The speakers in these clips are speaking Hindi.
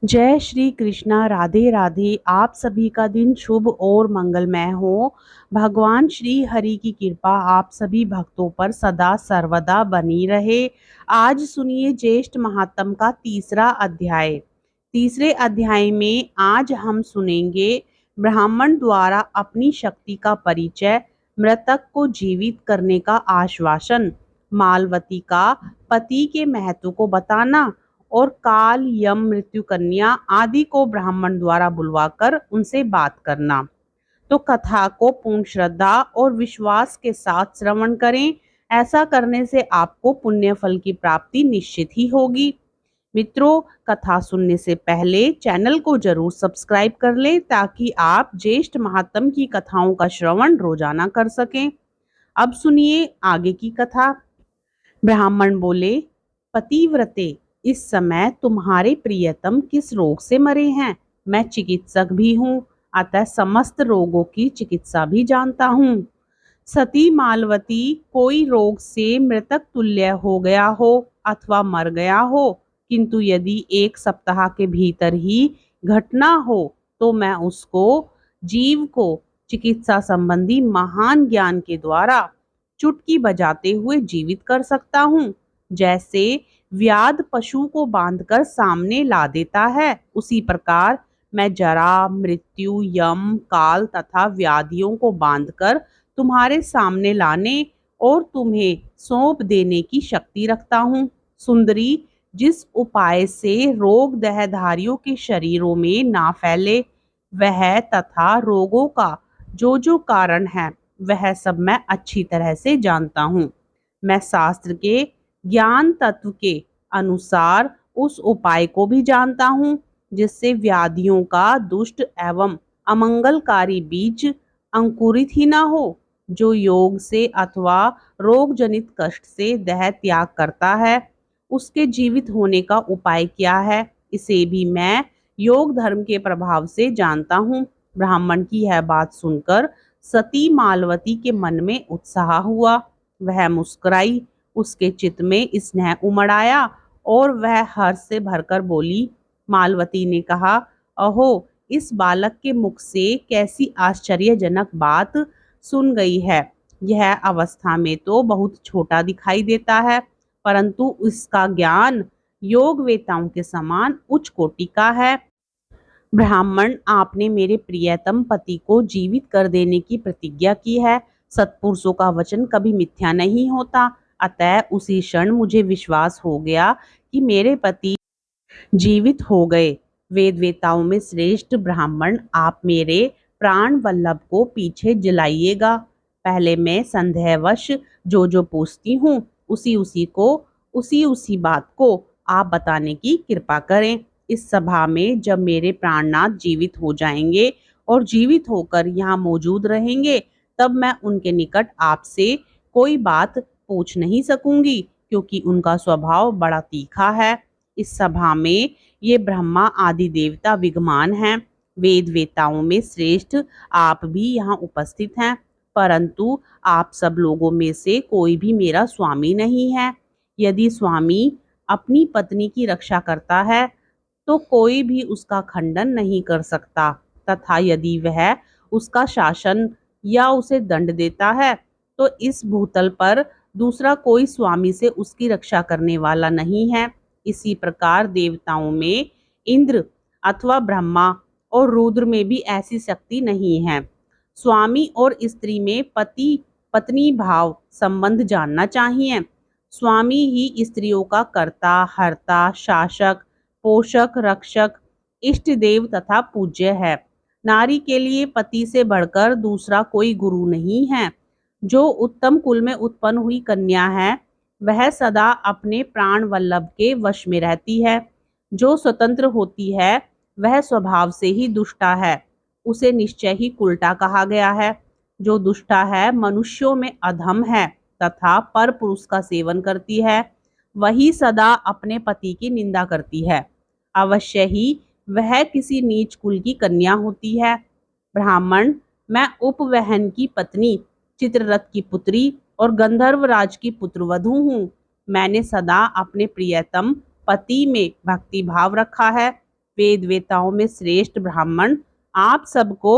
जय श्री कृष्णा। राधे राधे। आप सभी का दिन शुभ और मंगलमय हो। भगवान श्री हरि की कृपा आप सभी भक्तों पर सदा सर्वदा बनी रहे। आज सुनिए ज्येष्ठ महात्म का तीसरा अध्याय। तीसरे अध्याय में आज हम सुनेंगे ब्राह्मण द्वारा अपनी शक्ति का परिचय, मृतक को जीवित करने का आश्वासन, मालवती का पति के महत्व को बताना और काल, यम, मृत्यु कन्या आदि को ब्राह्मण द्वारा बुलवाकर उनसे बात करना। तो कथा को पूर्ण श्रद्धा और विश्वास के साथ श्रवण करें। ऐसा करने से आपको पुण्य फल की प्राप्ति निश्चित ही होगी। मित्रों, कथा सुनने से पहले चैनल को जरूर सब्सक्राइब कर लें ताकि आप ज्येष्ठ महात्म की कथाओं का श्रवण रोजाना कर सकें। अब सुनिए आगे की कथा। ब्राह्मण बोले, पतिव्रते, इस समय तुम्हारे प्रियतम किस रोग से मरे हैं? मैं चिकित्सक भी हूँ, अतः समस्त रोगों की चिकित्सा भी जानता हूँ। सती मालवती कोई रोग से मृतक तुल्य हो गया हो अथवा मर गया हो, किंतु यदि 1 सप्ताह के भीतर ही घटना हो तो मैं उसको, जीव को, चिकित्सा संबंधी महान ज्ञान के द्वारा चुटकी बजाते हुए जीवित कर सकता हूँ। जैसे व्याध पशु को बांधकर सामने ला देता है, उसी प्रकार मैं जरा, मृत्यु, यम, काल तथा व्याधियों को बांधकर तुम्हारे सामने लाने और तुम्हें सौंप देने की शक्ति रखता हूँ। सुंदरी, जिस उपाय से रोग देहधारियों के शरीरों में ना फैले, वह तथा रोगों का जो जो कारण है वह सब मैं अच्छी तरह से जानता हूँ। मैं शास्त्र के ज्ञान तत्व के अनुसार उस उपाय को भी जानता हूँ जिससे व्याधियों का दुष्ट एवं अमंगलकारी बीज अंकुरित ही ना हो। जो योग से अथवा रोग जनित कष्ट से देह त्याग करता है, उसके जीवित होने का उपाय क्या है, इसे भी मैं योग धर्म के प्रभाव से जानता हूँ। ब्राह्मण की यह बात सुनकर सती मालवती के मन में उत्साह हुआ। वह मुस्कुराई, उसके चित्त में स्नेह उमड़ आया और वह हर्ष से भरकर बोली। मालवती ने कहा, अहो, इस बालक के मुख से कैसी आश्चर्यजनक बात सुन गई है। यह अवस्था में तो बहुत छोटा दिखाई देता है, परंतु इसका ज्ञान योग वेताओं के समान उच्च कोटि का है। ब्राह्मण, आपने मेरे प्रियतम पति को जीवित कर देने की प्रतिज्ञा की है। सत्पुरुषों का वचन कभी मिथ्या नहीं होता, अतः उसी क्षण मुझे विश्वास हो गया कि मेरे पति जीवित हो गए। वेद वेताओं में श्रेष्ठ ब्राह्मण, आप मेरे प्राण वल्लभ को पीछे जलाइएगा। पहले मैं संदेहवश जो जो पूछती हूँ उसी उसी बात को आप बताने की कृपा करें। इस सभा में जब मेरे प्राणनाथ जीवित हो जाएंगे और जीवित होकर यहाँ मौजूद रहेंगे, तब मैं उनके निकट आपसे कोई बात पूछ नहीं सकूंगी, क्योंकि उनका स्वभाव बड़ा तीखा है। इस सभा में ये ब्रह्मा आदि देवता विद्यमान हैं। वेद वेताओं में श्रेष्ठ आप भी यहाँ उपस्थित हैं, परंतु आप सब लोगों में से कोई भी मेरा स्वामी नहीं है। यदि स्वामी अपनी पत्नी की रक्षा करता है तो कोई भी उसका खंडन नहीं कर सकता, तथा यदि वह उसका शासन या उसे दंड देता है तो इस भूतल पर दूसरा कोई स्वामी से उसकी रक्षा करने वाला नहीं है। इसी प्रकार देवताओं में इंद्र अथवा ब्रह्मा और रुद्र में भी ऐसी शक्ति नहीं है। स्वामी और स्त्री में पति पत्नी भाव संबंध जानना चाहिए। स्वामी ही स्त्रियों का कर्ता, हर्ता, शासक, पोषक, रक्षक, इष्ट देव तथा पूज्य है। नारी के लिए पति से बढ़कर दूसरा कोई गुरु नहीं है। जो उत्तम कुल में उत्पन्न हुई कन्या है, वह सदा अपने प्राण वल्लभ के वश में रहती है। जो स्वतंत्र होती है वह स्वभाव से ही दुष्टा है, उसे निश्चय ही कुलटा कहा गया है। जो दुष्टा है मनुष्यों में अधम है तथा पर पुरुष का सेवन करती है, वही सदा अपने पति की निंदा करती है। अवश्य ही वह किसी नीच कुल की कन्या होती है। ब्राह्मण, मैं उपवहन की पत्नी, चित्ररथ की पुत्री और गंधर्वराज की पुत्रवधू हूँ। मैंने सदा अपने प्रियतम पति में भक्ति भाव रखा है। वेद वेताओं में श्रेष्ठ ब्राह्मण आप सबको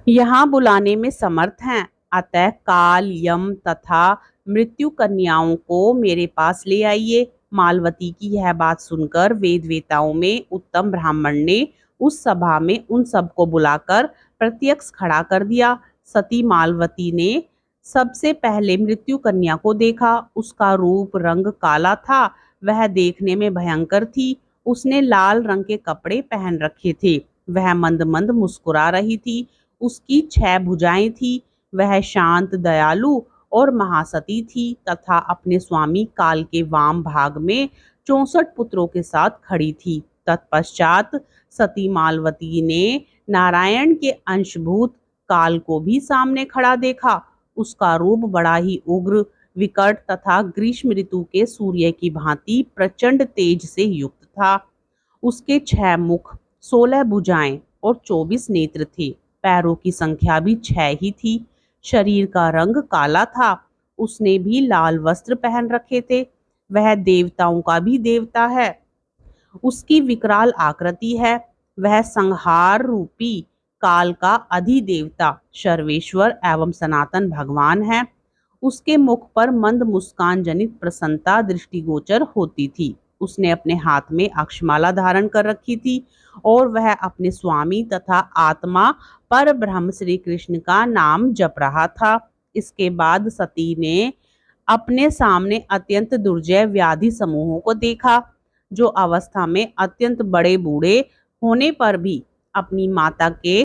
यहाँ बुलाने में समर्थ हैं। अतः काल, यम तथा मृत्यु कन्याओं को मेरे पास ले आइए। मालवती की यह बात सुनकर वेद वेताओं में उत्तम ब्राह्मण ने उस सभा में उन सबको बुलाकर प्रत्यक्ष खड़ा कर दिया। सती मालवती ने सबसे पहले मृत्यु कन्या को देखा। उसका रूप रंग काला था, वह देखने में भयंकर थी। उसने लाल रंग के कपड़े पहन रखे थे। वह मंद मंद मुस्कुरा रही थी। उसकी 6 भुजाएं थी। वह शांत, दयालु और महासती थी तथा अपने स्वामी काल के वाम भाग में 64 पुत्रों के साथ खड़ी थी। तत्पश्चात सती मालवती ने नारायण के अंशभूत काल को भी सामने खड़ा देखा। उसका रूप बड़ा ही उग्र, विकट तथा ग्रीष्म ऋतु के सूर्य की भांति प्रचंड तेज से युक्त था। उसके 6 मुख, 16 भुजाएं और 24 नेत्र थे। पैरों की संख्या भी 6 ही थी। शरीर का रंग काला था। उसने भी लाल वस्त्र पहन रखे थे। वह देवताओं का भी देवता है। उसकी विकराल आकृति है। वह संहार रूपी काल का अधिदेवता, सर्वेश्वर एवं सनातन भगवान है। उसके मुख पर मंद मुस्कान जनित प्रसन्नता दृष्टिगोचर होती थी। उसने अपने हाथ में अक्षमाला धारण कर रखी थी और वह अपने स्वामी तथा आत्मा पर ब्रह्म श्री कृष्ण का नाम जप रहा था। इसके बाद सती ने अपने सामने अत्यंत दुर्जय व्याधि समूहों को देखा, जो अवस्था में अत्यंत बड़े बूढ़े होने पर भी अपनी माता के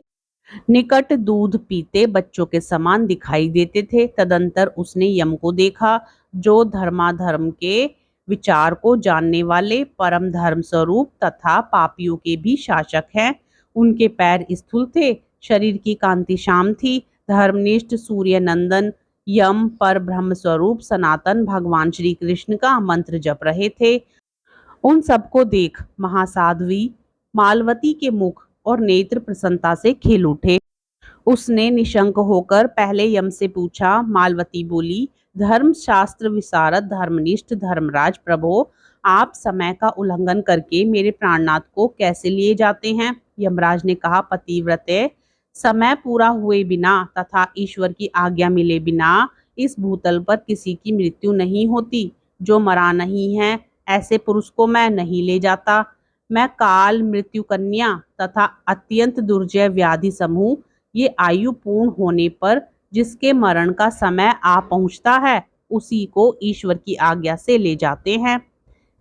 निकट दूध पीते बच्चों के समान दिखाई देते थे। तदंतर उसने यम को देखा, जो धर्माधर्म के विचार को जानने वाले परम धर्म स्वरूप तथा पापियों के भी शासक हैं। उनके पैर स्थूल थे, शरीर की कांति श्याम थी। धर्मनिष्ठ सूर्य नंदन यम पर ब्रह्म स्वरूप सनातन भगवान श्री कृष्ण का मंत्र जप रहे थे। उन सबको देख महासाध्वी मालवती के मुख और नेत्र प्रसन्नता से खिल उठे। उसने निशंक होकर पहले यम से पूछा। मालवती बोली, धर्म शास्त्र विशारद धर्मनिष्ठ धर्मराज प्रभो, आप समय का उल्लंघन करके मेरे प्राणनाथ को कैसे लिए जाते हैं? यमराज ने कहा, पतिव्रते, समय पूरा हुए बिना तथा ईश्वर की आज्ञा मिले बिना इस भूतल पर किसी की मृत्यु नहीं होती। जो मरा नहीं है ऐसे पुरुष को मैं नहीं ले जाता। मैं काल, मृत्यु कन्या तथा अत्यंत दुर्जय व्याधि समूह, ये आयु पूर्ण होने पर जिसके मरण का समय आ पहुंचता है, उसी को ईश्वर की आज्ञा से ले जाते हैं।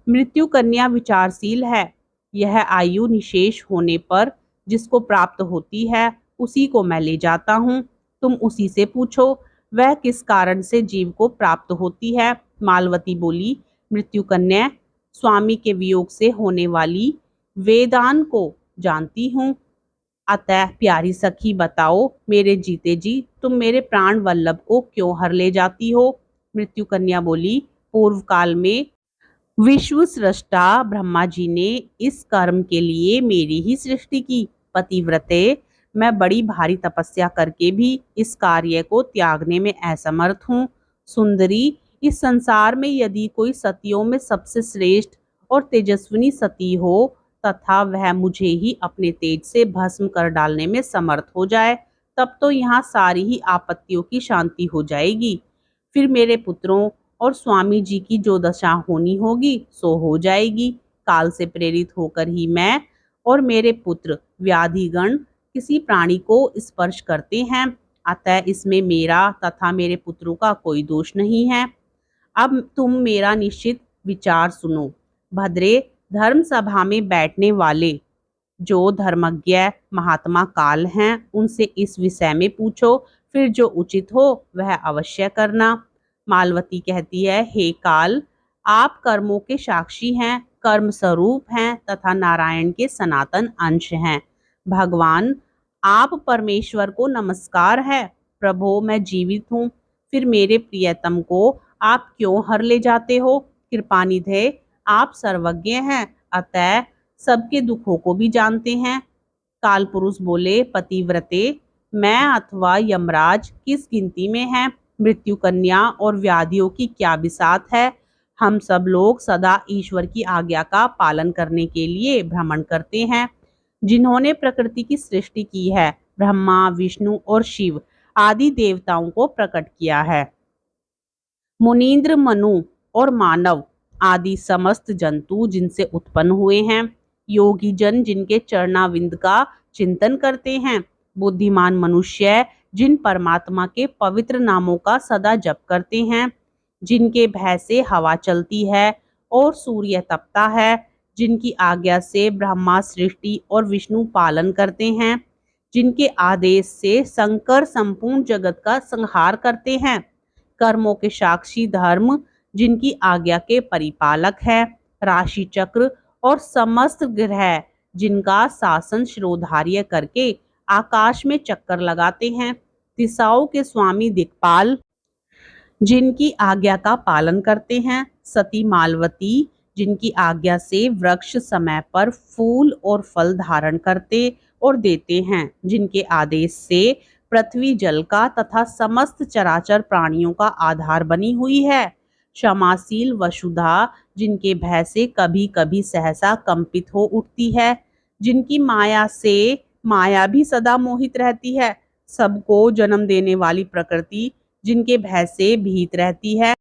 मृत्यु कन्या विचारशील है। यह आयु निशेष होने पर जिसको प्राप्त होती है, उसी को मैं ले जाता हूँ। तुम उसी से पूछो, वह किस कारण से जीव को प्राप्त होती है। मालवती बोली, मृत्यु कन्या, स्वामी के वियोग से होने वाली वेदान को जानती हूँ। अतः प्यारी सखी बताओ, मेरे जीते जी तुम मेरे प्राण वल्लभ को क्यों हर ले जाती हो? मृत्यु कन्या बोली, पूर्व काल में विश्व सृष्टा ब्रह्मा जी ने इस कर्म के लिए मेरी ही सृष्टि की। पतिव्रते, मैं बड़ी भारी तपस्या करके भी इस कार्य को त्यागने में असमर्थ हूँ। सुंदरी, इस संसार में यदि कोई सतियों में सबसे श्रेष्ठ और तेजस्विनी सती हो तथा वह मुझे ही अपने तेज से भस्म कर डालने में समर्थ हो जाए, तब तो यहाँ सारी ही आपत्तियों की शांति हो जाएगी। फिर मेरे पुत्रों और स्वामी जी की जो दशा होनी होगी सो हो जाएगी। काल से प्रेरित होकर ही मैं और मेरे पुत्र व्याधिगण किसी प्राणी को स्पर्श करते हैं। अतः इसमें मेरा तथा मेरे पुत्रों का कोई दोष नहीं है। अब तुम मेरा निश्चित विचार सुनो। भद्रे, धर्म सभा में बैठने वाले जो धर्मज्ञ महात्मा काल हैं, उनसे इस विषय में पूछो, फिर जो उचित हो वह अवश्य करना। मालवती कहती है, हे काल, आप कर्मों के साक्षी हैं, कर्म स्वरूप हैं तथा नारायण के सनातन अंश हैं। भगवान, आप परमेश्वर को नमस्कार है। प्रभो, मैं जीवित हूँ, फिर मेरे प्रियतम को आप क्यों हर ले जाते हो? कृपानिधे, आप सर्वज्ञ हैं, अतः सबके दुखों को भी जानते हैं। काल पुरुष बोले, पतिव्रते, मैं अथवा यमराज किस गिनती में है? मृत्यु कन्या और व्याधियों की क्या बिसात है? हम सब लोग सदा ईश्वर की आज्ञा का पालन करने के लिए भ्रमण करते हैं। जिन्होंने प्रकृति की सृष्टि की है, ब्रह्मा, विष्णु और शिव आदि देवताओं को प्रकट किया है। मुनीन्द्र, मनु और मानव आदि समस्त जंतु जिनसे उत्पन्न हुए हैं, योगी जन जिनके चरणाविंद का चिंतन करते हैं, बुद्धिमान मनुष्य जिन परमात्मा के पवित्र नामों का सदा जप करते हैं, जिनके भय से हवा चलती है और सूर्य तपता है, जिनकी आज्ञा से ब्रह्मा सृष्टि और विष्णु पालन करते हैं, जिनके आदेश से शंकर संपूर्ण जगत का संहार करते हैं, कर्मों के साक्षी धर्म जिनकी आज्ञा के परिपालक है, राशि चक्र और समस्त ग्रह जिनका शासन शिरोधार्य करके आकाश में चक्कर लगाते हैं, दिशाओं के स्वामी दिक्पाल जिनकी आज्ञा का पालन करते हैं, सती मालवती जिनकी आज्ञा से वृक्ष समय पर फूल और फल धारण करते और देते हैं, जिनके आदेश से पृथ्वी जल का तथा समस्त चराचर प्राणियों का आधार बनी हुई है, क्षमाशील वसुधा जिनके भय से कभी कभी सहसा कंपित हो उठती है, जिनकी माया से माया भी सदा मोहित रहती है, सबको जन्म देने वाली प्रकृति जिनके भय से भीत रहती है,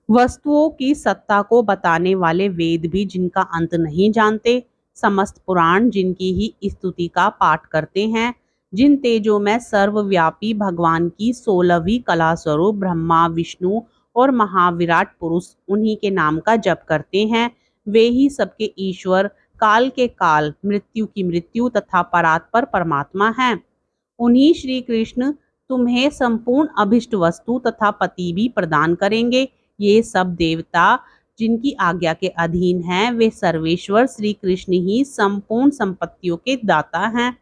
वस्तुओं की सत्ता को बताने वाले वेद भी जिनका अंत नहीं जानते, समस्त पुराण जिनकी ही स्तुति का पाठ करते हैं, जिन तेजों में सर्वव्यापी भगवान की 16वीं कला स्वरूप ब्रह्मा, विष्णु और महाविराट पुरुष उन्हीं के नाम का जप करते हैं, वे ही सबके ईश्वर, काल के काल, मृत्यु की मृत्यु तथा परात्पर परमात्मा हैं। उन्हीं श्री कृष्ण तुम्हें संपूर्ण अभिष्ट वस्तु तथा पति भी प्रदान करेंगे। ये सब देवता जिनकी आज्ञा के अधीन हैं, वे सर्वेश्वर श्री कृष्ण ही संपूर्ण संपत्तियों के दाता हैं।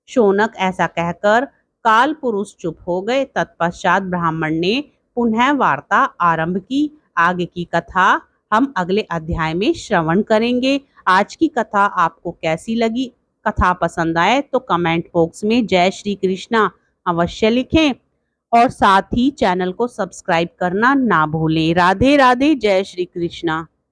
शौनक ऐसा कहकर काल पुरुष चुप हो गए। तत्पश्चात ब्राह्मण ने पुनः वार्ता आरंभ की। आगे की कथा हम अगले अध्याय में श्रवण करेंगे। आज की कथा आपको कैसी लगी? कथा पसंद आए तो कमेंट बॉक्स में जय श्री कृष्णा अवश्य लिखें और साथ ही चैनल को सब्सक्राइब करना ना भूलें। राधे राधे, जय श्री कृष्णा।